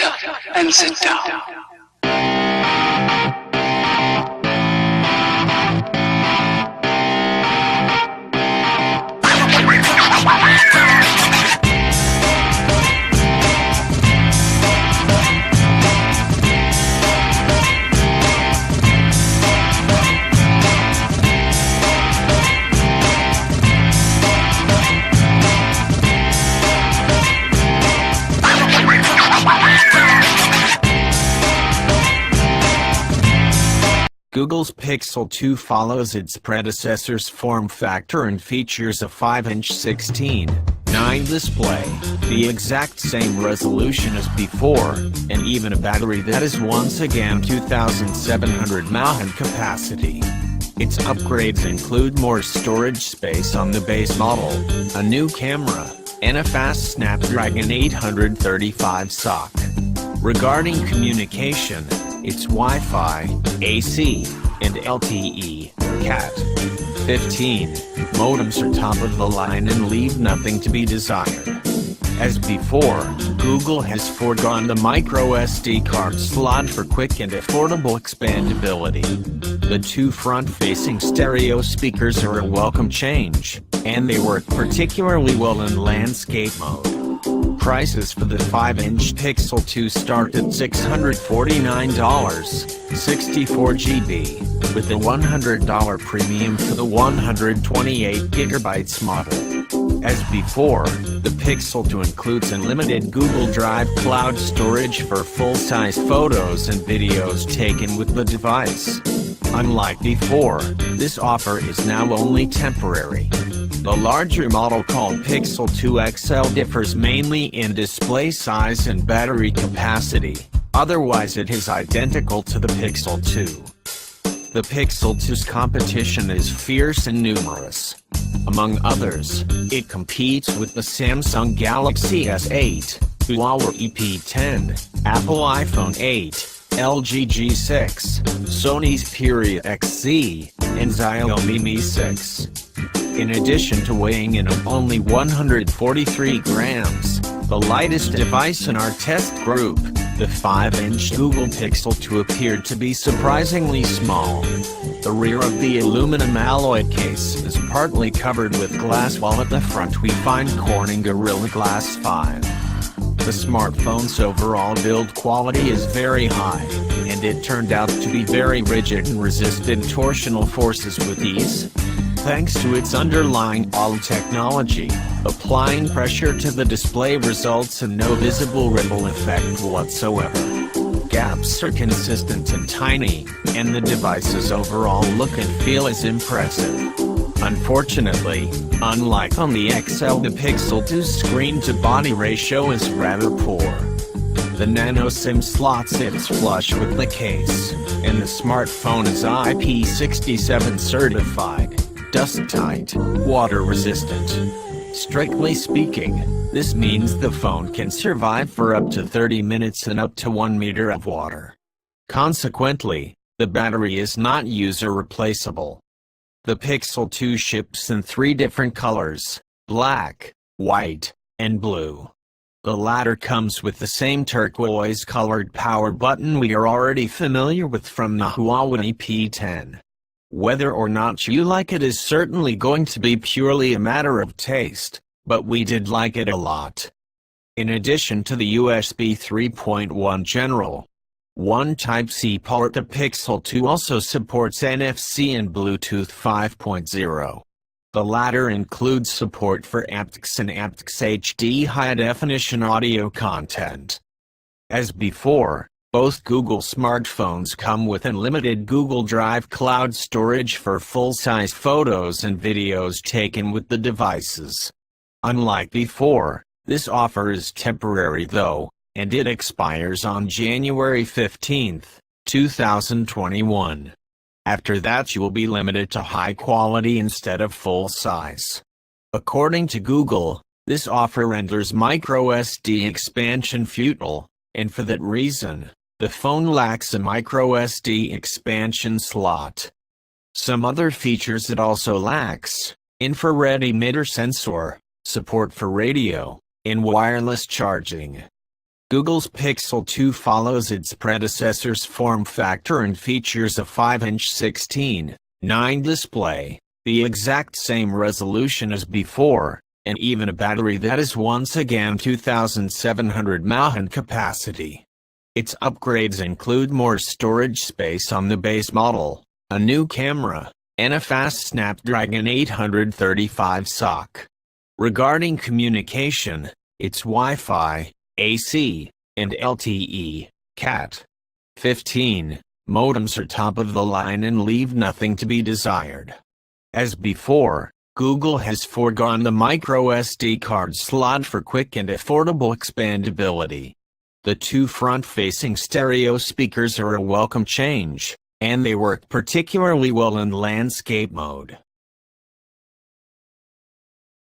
up and sit down. Google's Pixel 2 follows its predecessor's form factor and features a 5-inch 16:9 display, the exact same resolution as before, and even a battery that is once again 2,700 mAh in capacity. Its upgrades include more storage space on the base model, a new camera, and a fast Snapdragon 835 SoC. Regarding communication, its Wi-Fi, AC, and LTE, Cat.15 modems are top of the line and leave nothing to be desired. As before, Google has foregone the microSD card slot for quick and affordable expandability. The two front-facing stereo speakers are a welcome change, and they work particularly well in landscape mode. Prices for the 5-inch Pixel 2 start at $649, 64GB, with a $100 premium for the 128GB model. As before, the Pixel 2 includes unlimited Google Drive cloud storage for full-size photos and videos taken with the device. Unlike before, this offer is now only temporary. The larger model called Pixel 2 XL differs mainly in display size and battery capacity, otherwise it is identical to the Pixel 2. The Pixel 2's competition is fierce and numerous. Among others, it competes with the Samsung Galaxy S8, Huawei P10, Apple iPhone 8, LG G6, Sony's Xperia XZ, and Xiaomi Mi 6. In addition to weighing in at only 143 grams, the lightest device in our test group, the 5-inch Google Pixel 2 appeared to be surprisingly small. The rear of the aluminum alloy case is partly covered with glass, while at the front we find Corning Gorilla Glass 5. The smartphone's overall build quality is very high, and it turned out to be very rigid and resisted torsional forces with ease. Thanks to its underlying ALL technology, applying pressure to the display results in no visible ripple effect whatsoever. Gaps are consistent and tiny, and the device's overall look and feel is impressive. Unfortunately, unlike on the XL, the Pixel 2's screen-to-body ratio is rather poor. The nano SIM slot sits flush with the case, and the smartphone is IP67 certified, dust-tight, water-resistant. Strictly speaking, this means the phone can survive for up to 30 minutes in up to 1 meter of water. Consequently, the battery is not user-replaceable. The Pixel 2 ships in 3 different colors: black, white, and blue. The latter comes with the same turquoise-colored power button we are already familiar with from the Huawei P10. Whether or not you like it is certainly going to be purely a matter of taste, but we did like it a lot. In addition to the USB 3.1 General 1 Type-C port, the Pixel 2 also supports NFC and Bluetooth 5.0. The latter includes support for aptX and aptX HD high-definition audio content. As before, both Google smartphones come with unlimited Google Drive cloud storage for full-size photos and videos taken with the devices. Unlike before, this offer is temporary though, and it expires on January 15, 2021. After that you will be limited to high quality instead of full size. According to Google, this offer renders microSD expansion futile, and for that reason, the phone lacks a microSD expansion slot. Some other features it also lacks: infrared emitter sensor, support for radio, and wireless charging. Google's Pixel 2 follows its predecessor's form factor and features a 5-inch 16:9 display, the exact same resolution as before, and even a battery that is once again 2,700 mAh capacity. Its upgrades include more storage space on the base model, a new camera, and a fast Snapdragon 835 SoC. Regarding communication, its Wi-Fi, AC, and LTE, Cat 15 modems are top of the line and leave nothing to be desired. As before, Google has foregone the microSD card slot for quick and affordable expandability. The two front-facing stereo speakers are a welcome change, and they work particularly well in landscape mode.